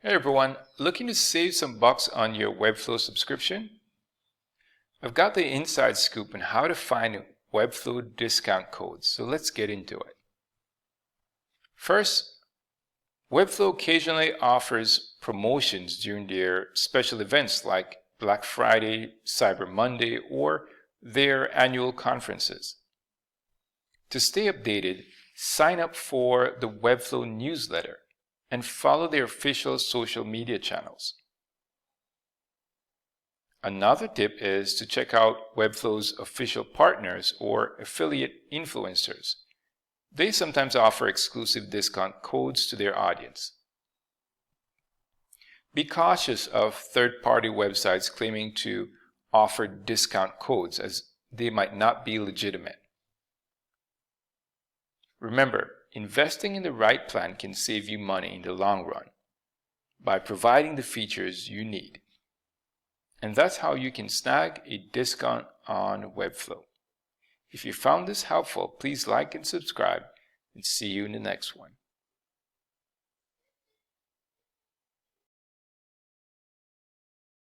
Hey everyone, looking to save some bucks on your Webflow subscription? I've got the inside scoop on how to find Webflow discount codes, so let's get into it. First, Webflow occasionally offers promotions during their special events like Black Friday, Cyber Monday, or their annual conferences. To stay updated, sign up for the Webflow newsletter and follow their official social media channels. Another tip is to check out Webflow's official partners or affiliate influencers. They sometimes offer exclusive discount codes to their audience. Be cautious of third-party websites claiming to offer discount codes, as they might not be legitimate. Remember, investing in the right plan can save you money in the long run by providing the features you need. And that's how you can snag a discount on Webflow. If you found this helpful, please like and subscribe, and see you in the next one.